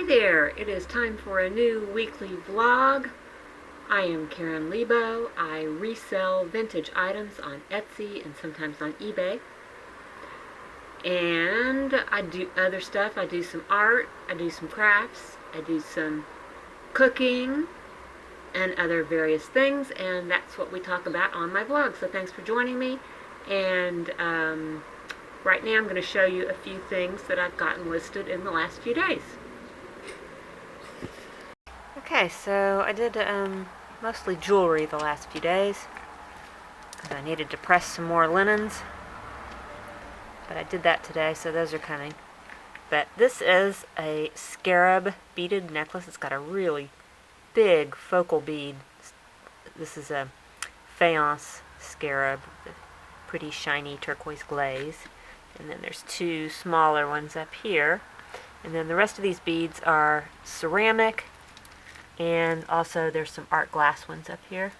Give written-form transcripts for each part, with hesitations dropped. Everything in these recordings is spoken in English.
Hi there, it is time for a new weekly vlog. I am Karen Leabo. I resell vintage items on Etsy and sometimes on eBay. And I do other stuff. I do some art, I do some crafts, I do some cooking and other various things, and that's what we talk about on my vlog. So thanks for joining me. And right now I'm going to show you a few things that I've gotten listed in the last few days. Okay, so I did mostly jewelry the last few days because I needed to press some more linens, but I did that today, so those are coming. But this is a Scarab beaded necklace. It's got a really big focal bead. This is a faience scarab with a pretty shiny turquoise glaze, and then there's two smaller ones up here, and then the rest of these beads are ceramic. And also there's some art glass ones up here.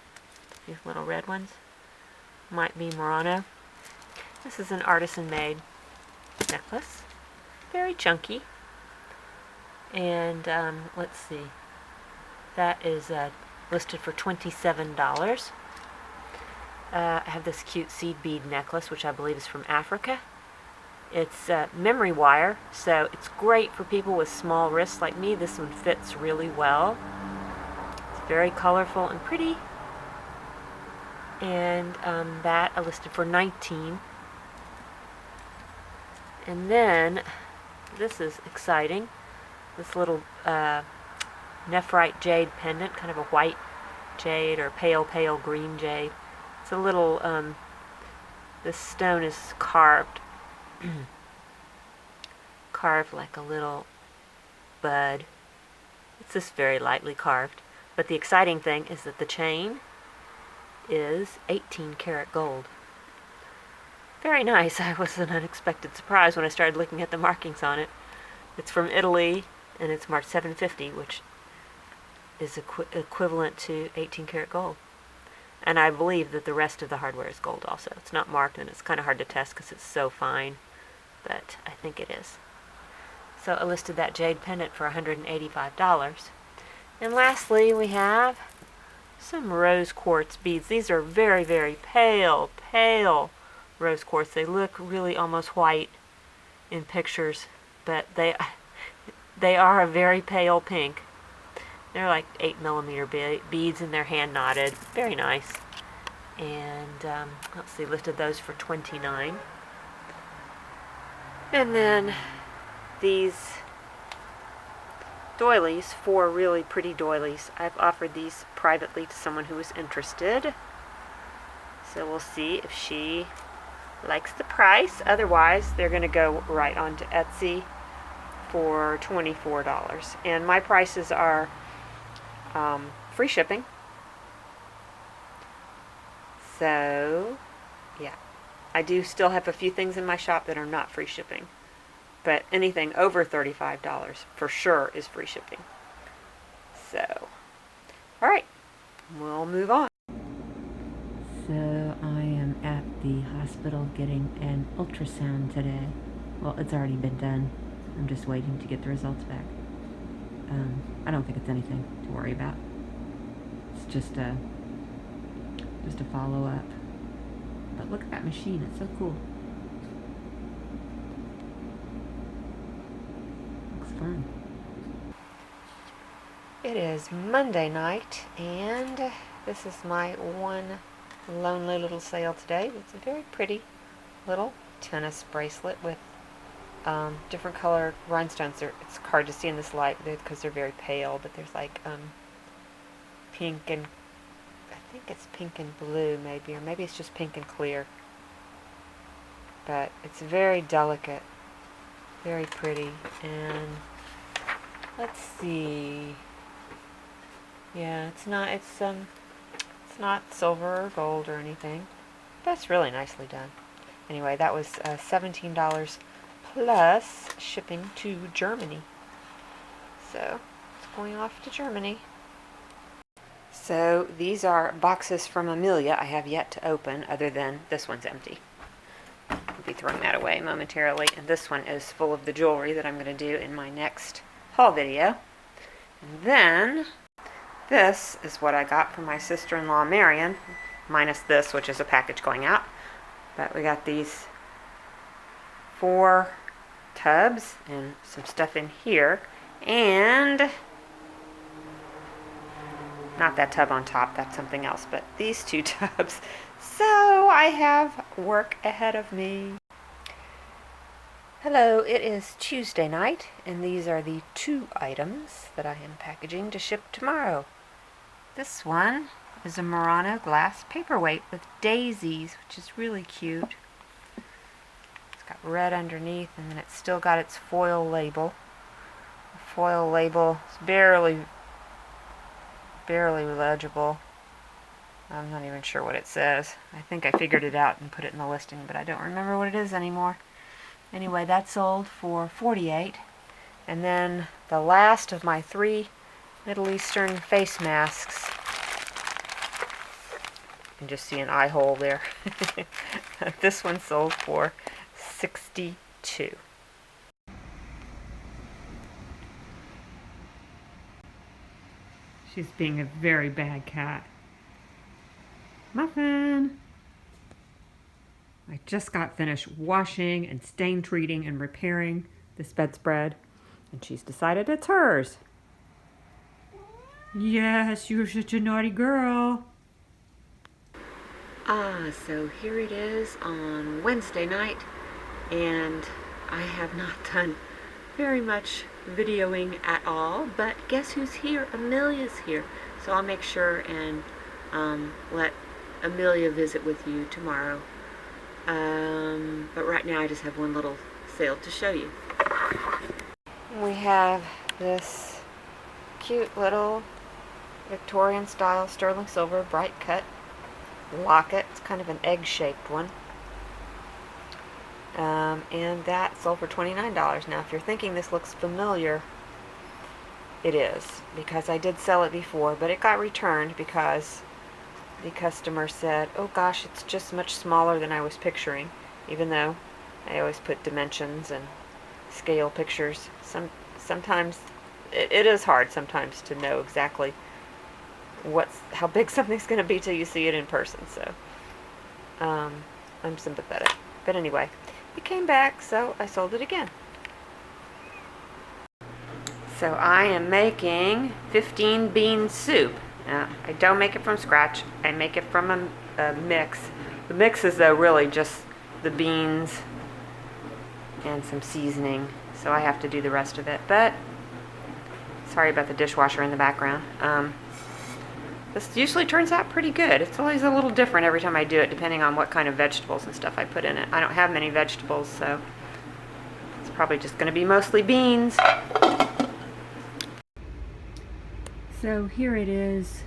These little red ones. Might be Murano. This is an artisan made necklace. Very chunky. And let's see. That is listed for $27. I have this cute seed bead necklace, which I believe is from Africa. It's memory wire, so it's great for people with small wrists like me. This one fits really well. Very colorful and pretty, and that I listed for $19. And then this is exciting, this little Nephrite Jade pendant, kind of a white jade or pale green jade. It's a little this stone is carved carved like a little bud. It's just very lightly carved. But the exciting thing is that the chain is 18 karat gold. Very nice. I was an unexpected surprise when I started looking at the markings on it. It's from Italy, and it's marked 750, which is equivalent to 18 karat gold. And I believe that the rest of the hardware is gold also. It's not marked, and it's kind of hard to test because it's so fine, but I think it is. So I listed that jade pendant for $185. And lastly, we have some rose quartz beads. These are very, very pale rose quartz. They look really almost white in pictures, but they are a very pale pink. They're like 8mm beads, and they're hand knotted. Very nice. And let's see, listed those for $29. And then these doilies, 4 really pretty doilies. I've offered these privately to someone who is interested. So we'll see if she likes the price. Otherwise, they're going to go right onto Etsy for $24. And my prices are free shipping. So, yeah. I do still have a few things in my shop that are not free shipping. But anything over $35 for sure is free shipping. So, alright, we'll move on. So, I am at the hospital getting an ultrasound today. Well, it's already been done. I'm just waiting to get the results back. I don't think it's anything to worry about. It's just a follow-up. But look at that machine, it's so cool. Fun. It is Monday night, and this is my one lonely little sale today. It's a very pretty little tennis bracelet with different color rhinestones. It's hard to see in this light because they're very pale, but there's like pink and I think it's pink and blue maybe, or maybe it's just pink and clear. But it's very delicate. Very pretty. And let's see. Yeah, it's not silver or gold or anything. But it's really nicely done. Anyway, that was $17 plus shipping to Germany. So it's going off to Germany. So these are boxes from Amelia I have yet to open, other than this one's empty. I'll be throwing that away momentarily. And this one is full of the jewelry that I'm going to do in my next haul video. And then this is what I got from my sister-in-law Marion, minus this, which is a package going out. But we got these 4 tubs and some stuff in here, and not that tub on top, that's something else, but these 2 tubs. So I have work ahead of me. Hello, it is Tuesday night, and these are the 2 items that I am packaging to ship tomorrow. This one is a Murano glass paperweight with daisies, which is really cute. It's got red underneath, and then it's still got its foil label. The foil label is barely legible. I'm not even sure what it says. I think I figured it out and put it in the listing, but I don't remember what it is anymore. Anyway, that sold for $48. And then the last of my 3 Middle Eastern face masks. You can just see an eye hole there. This one sold for $62. She's being a very bad cat. Muffin! I just got finished washing and stain treating and repairing this bedspread, and she's decided it's hers. Yes, you're such a naughty girl. So here it is on Wednesday night, and I have not done very much videoing at all, but guess who's here? Amelia's here. So I'll make sure and let Amelia visit with you tomorrow. But right now I just have one little sale to show you. We have this cute little Victorian style sterling silver bright cut locket. It's kind of an egg-shaped one. And that sold for $29. Now if you're thinking this looks familiar, it is, because I did sell it before, but it got returned because the customer said, oh gosh, it's just much smaller than I was picturing, even though I always put dimensions and scale pictures. Sometimes it is hard sometimes to know exactly how big something's going to be till you see it in person, so I'm sympathetic. But anyway, it came back, so I sold it again. So I am making 15 bean soup. Now, I don't make it from scratch. I make it from a mix. The mix is though really just the beans and some seasoning, so I have to do the rest of it. But sorry about the dishwasher in the background. This usually turns out pretty good. It's always a little different every time I do it, depending on what kind of vegetables and stuff I put in it. I don't have many vegetables, so it's probably just going to be mostly beans. So here it is,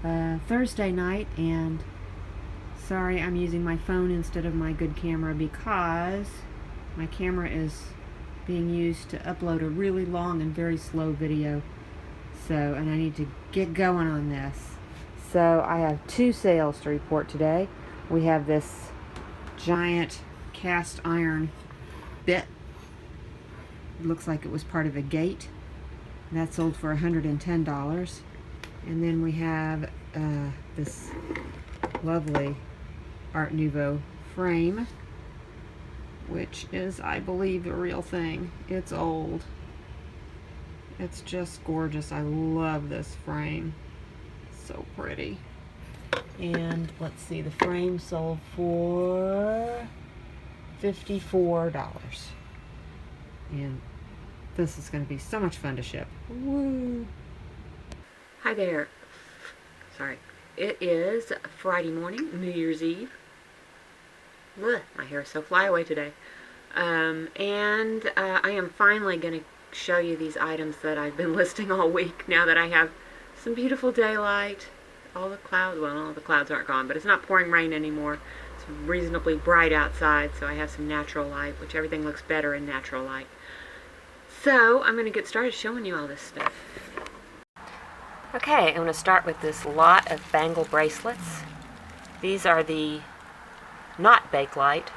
Thursday night, and sorry I'm using my phone instead of my good camera because my camera is being used to upload a really long and very slow video. And I need to get going on this. So I have 2 sales to report today. We have this giant cast iron bit. It looks like it was part of a gate. That sold for $110. And then we have this lovely Art Nouveau frame, which is, I believe, a real thing. It's old. It's just gorgeous. I love this frame. So pretty. And let's see, the frame sold for $54. And this is going to be so much fun to ship. Woo! Hi there. Sorry. It is Friday morning, New Year's Eve. Ugh, my hair is so flyaway today. I am finally going to show you these items that I've been listing all week now that I have some beautiful daylight. All the clouds aren't gone, but it's not pouring rain anymore. It's reasonably bright outside, so I have some natural light, which everything looks better in natural light. So I'm going to get started showing you all this stuff. Okay, I'm going to start with this lot of bangle bracelets. These are the not Bakelite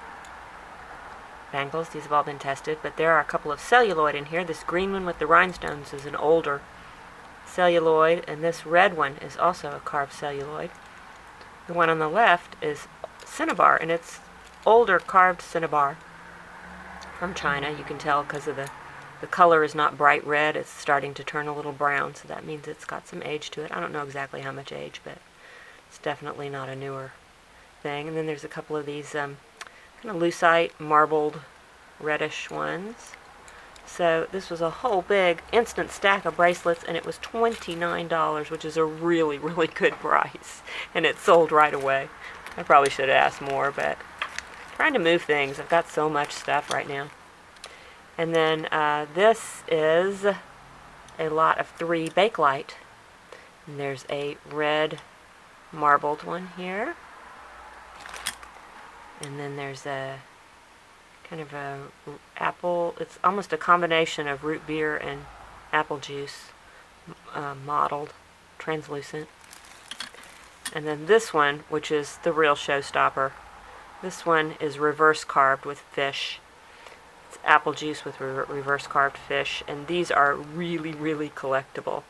bangles. These have all been tested, but there are a couple of celluloid in here. This green one with the rhinestones is an older celluloid, and this red one is also a carved celluloid. The one on the left is cinnabar, and it's older carved cinnabar from China. You can tell because of the color is not bright red. It's starting to turn a little brown, so that means it's got some age to it. I don't know exactly how much age, but it's definitely not a newer thing. And then there's a couple of these kind of lucite, marbled, reddish ones. So this was a whole big instant stack of bracelets, and it was $29, which is a really, really good price. And it sold right away. I probably should have asked more, but I'm trying to move things. I've got so much stuff right now. And then this is a lot of 3 Bakelite. And there's a red marbled one here. And then there's a kind of a apple, it's almost a combination of root beer and apple juice, mottled, translucent. And then this one, which is the real showstopper, this one is reverse carved with fish. It's apple juice with reverse carved fish, and these are really, really collectible.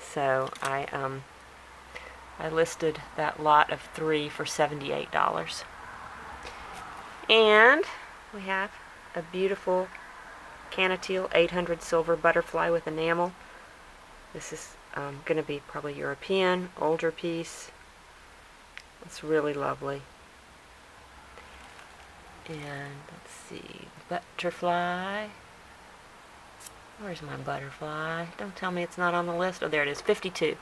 So I listed that lot of 3 for $78. And we have a beautiful Canatile 800 silver butterfly with enamel. This is going to be probably European, older piece. It's really lovely. And let's see, butterfly. Where's my butterfly? Don't tell me it's not on the list. Oh, there it is, 52.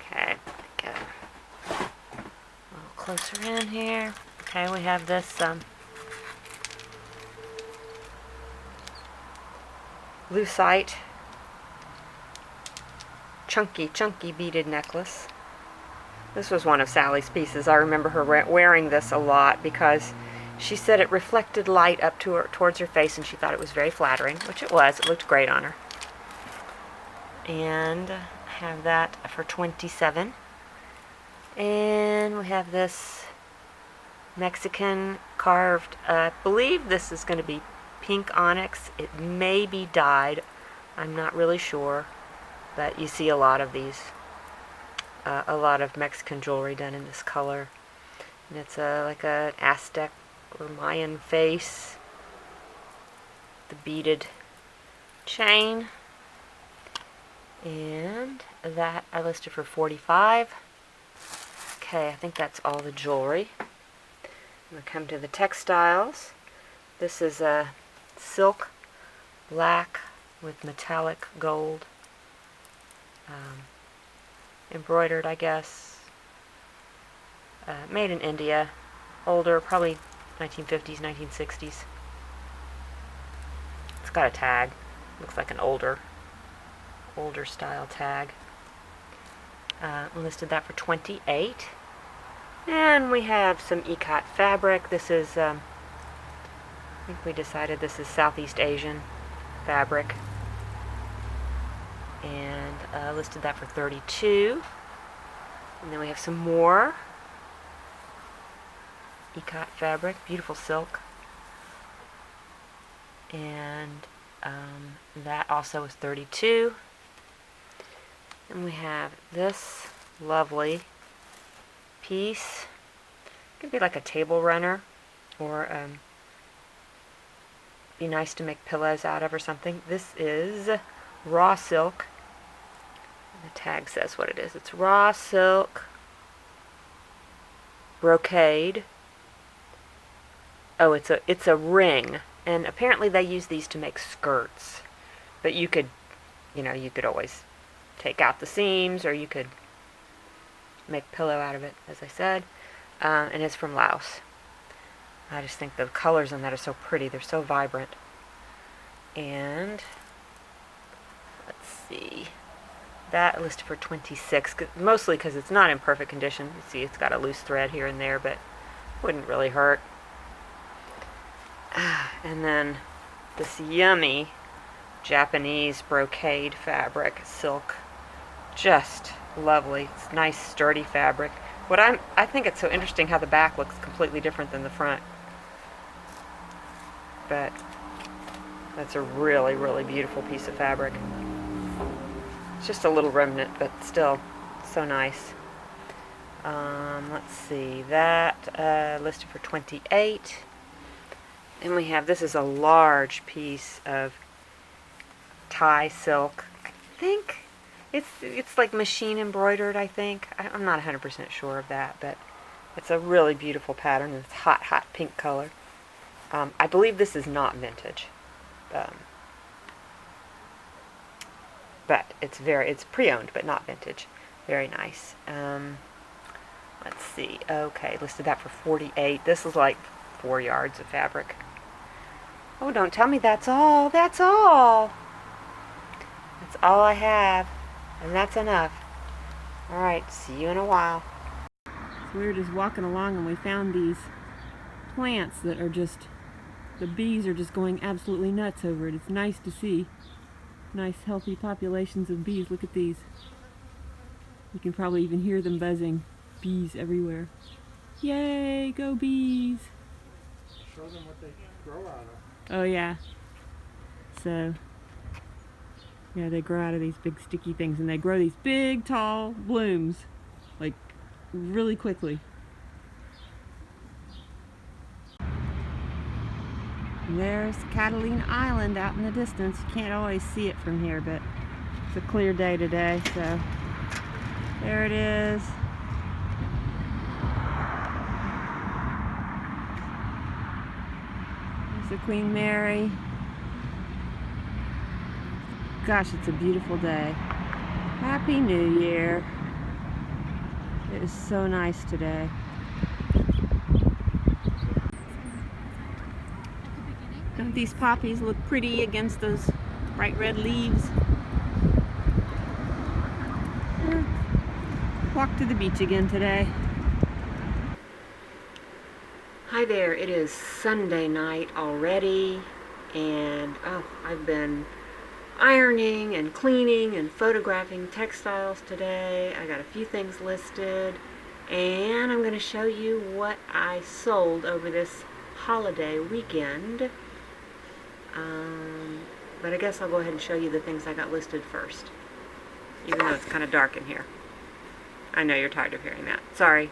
Okay, get a little closer in here. Okay, we have this Lucite chunky beaded necklace. This was one of Sally's pieces. I remember her wearing this a lot because she said it reflected light up to her, towards her face, and she thought it was very flattering, which it was. It looked great on her. And I have that for $27. And we have this Mexican carved, I believe this is going to be pink onyx. It may be dyed. I'm not really sure, but you see a lot of these. A lot of Mexican jewelry done in this color. And it's like an Aztec or Mayan face. The beaded chain. And that I listed for $45. Okay, I think that's all the jewelry. I'm going to come to the textiles. This is a silk black with metallic gold. Embroidered, I guess. Made in India. Older, probably 1950s, 1960s. It's got a tag. Looks like an older style tag. Listed that for $28. And we have some ikat fabric. This is, I think we decided this is Southeast Asian fabric. And listed that for $32. And then we have some more ikat fabric, beautiful silk. And that also is $32. And we have this lovely piece. It could be like a table runner, or be nice to make pillows out of or something. This is raw silk. The tag says what it is. It's raw silk brocade. Oh, it's a ring, and apparently they use these to make skirts. But you could always take out the seams, or you could make pillow out of it, as I said. And it's from Laos. I just think the colors on that are so pretty. They're so vibrant. And let's see. That listed for $26, mostly because it's not in perfect condition. You see, it's got a loose thread here and there, but wouldn't really hurt. And then this yummy Japanese brocade fabric, silk. Just lovely. It's nice, sturdy fabric. I think it's so interesting how the back looks completely different than the front. But that's a really, really beautiful piece of fabric. It's just a little remnant, but still so nice. Let's see, that listed for $28. Then we have, this is a large piece of tie silk. I think it's like machine embroidered, I think. I'm not 100% sure of that, but it's a really beautiful pattern. It's hot, hot pink color. I believe this is not vintage. But it's pre-owned, but not vintage. Very nice. Let's see. Okay, listed that for $48. This is like 4 yards of fabric. Oh, don't tell me that's all. That's all. That's all I have. And that's enough. Alright, see you in a while. So we were just walking along and we found these plants that are just, the bees are just going absolutely nuts over it. It's nice to see. Nice healthy populations of bees. Look at these. You can probably even hear them buzzing. Bees everywhere. Yay, go bees! Show them what they grow out of. Oh yeah. So, yeah, they grow out of these big sticky things, and they grow these big tall blooms, like really quickly. And there's Catalina Island out in the distance. You can't always see it from here, but it's a clear day today, so there it is. There's the Queen Mary. Gosh, it's a beautiful day. Happy New Year. It is so nice today. Don't these poppies look pretty against those bright red leaves? Walk to the beach again today. Hi there, it is Sunday night already, and I've been ironing and cleaning and photographing textiles today. I got a few things listed, and I'm going to show you what I sold over this holiday weekend. But I guess I'll go ahead and show you the things I got listed first, even though it's kind of dark in here. I know you're tired of hearing that. Sorry.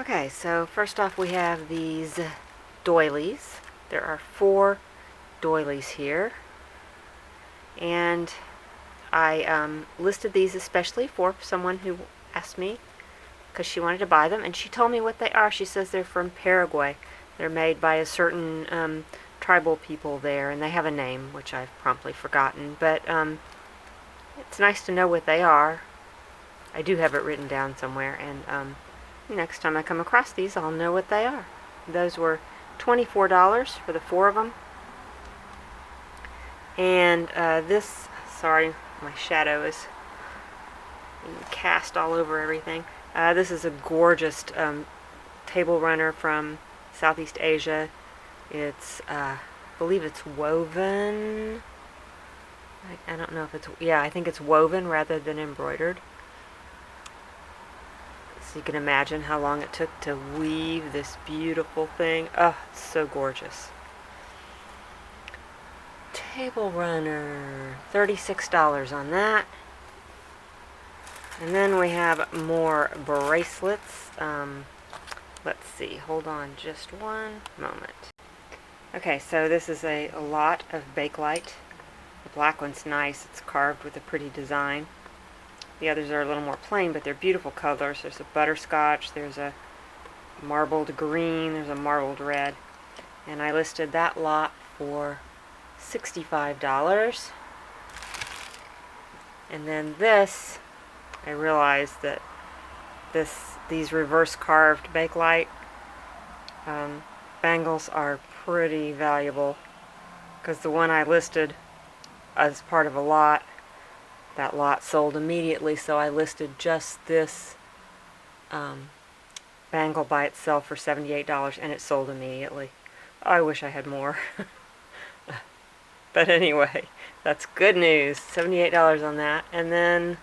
Okay, so first off we have these doilies. There are 4 doilies here. And I listed these especially for someone who asked me because she wanted to buy them, and she told me what they are. She says they're from Paraguay. They're made by a certain tribal people there, and they have a name which I've promptly forgotten, but it's nice to know what they are. I do have it written down somewhere, and next time I come across these I'll know what they are. Those were $24 for the 4 of them. And this, sorry, my shadow is cast all over everything. This is a gorgeous table runner from Southeast Asia. It's, I believe it's woven. I don't know if it's, yeah, I think it's woven rather than embroidered. So you can imagine how long it took to weave this beautiful thing. Oh, it's so gorgeous. Table runner, $36 on that. And then we have more bracelets. Let's see, hold on just one moment. Okay, so this is a lot of Bakelite. The black one's nice. It's carved with a pretty design. The others are a little more plain, but they're beautiful colors. There's a butterscotch, there's a marbled green, there's a marbled red. And I listed that lot for $65. And then this, I realized that these reverse carved Bakelite bangles are pretty valuable, because the one I listed as part of a lot, that lot sold immediately, so I listed just this bangle by itself for $78, and it sold immediately. I wish I had more. But anyway, that's good news. $78 on that. And then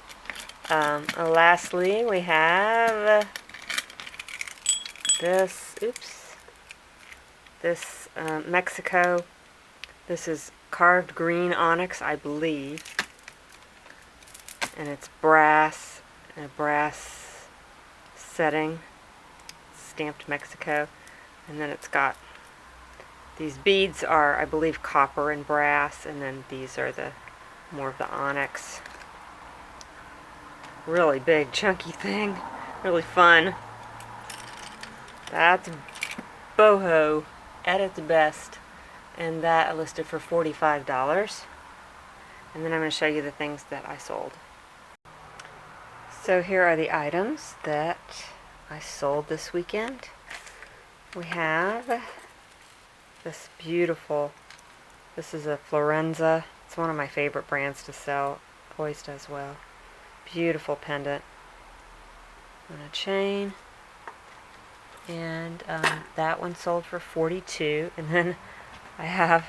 Lastly, we have this, this Mexico. This is carved green onyx, I believe. And it's brass, and a brass setting. Stamped Mexico. And then it's got, these beads are, I believe, copper and brass, and then these are the more of the onyx. Really big, chunky thing. Really fun. That's boho at its best. And that I listed for $45. And then I'm going to show you the things that I sold. So here are the items that I sold this weekend. We have this beautiful, this is a Florenza. It's one of my favorite brands to sell. Always does well. Beautiful pendant and a chain. And that one sold for $42. And then I have,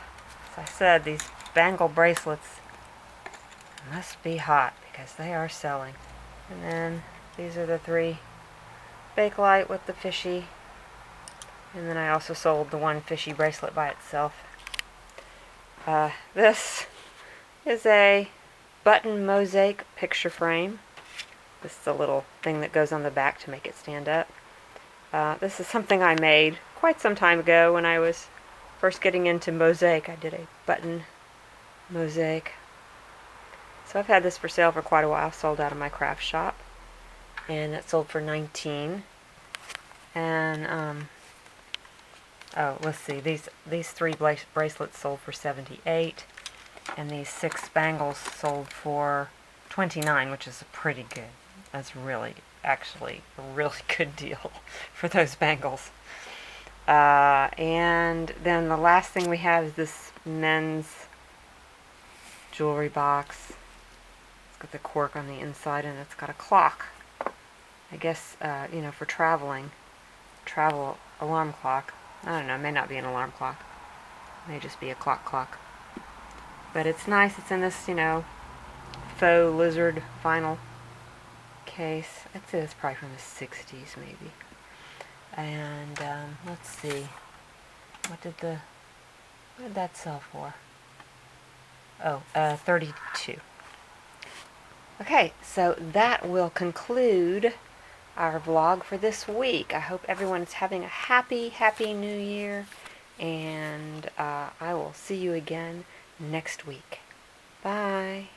as I said, these bangle bracelets. Must be hot because they are selling. And then these are the 3 Bakelite with the fishy. And then I also sold the 1 fishy bracelet by itself. This is a button mosaic picture frame. This is a little thing that goes on the back to make it stand up. This is something I made quite some time ago when I was first getting into mosaic. I did a button mosaic. So I've had this for sale for quite a while. Sold out of my craft shop. And it sold for $19. And, oh, let's see. These 3 bracelets sold for $78. And these 6 bangles sold for $29, which is pretty good. That's really, actually, a really good deal for those bangles. And then the last thing we have is this men's jewelry box. It's got the cork on the inside, and it's got a clock. I guess, you know, for traveling. Travel alarm clock. I don't know, it may not be an alarm clock. It may just be a clock. But it's nice. It's in this, you know, faux lizard vinyl case. I'd say it's probably from the 60s, maybe. And, let's see. What did that sell for? Oh, $32. Okay, so that will conclude our vlog for this week. I hope everyone's having a happy new year, and I will see you again next week. Bye.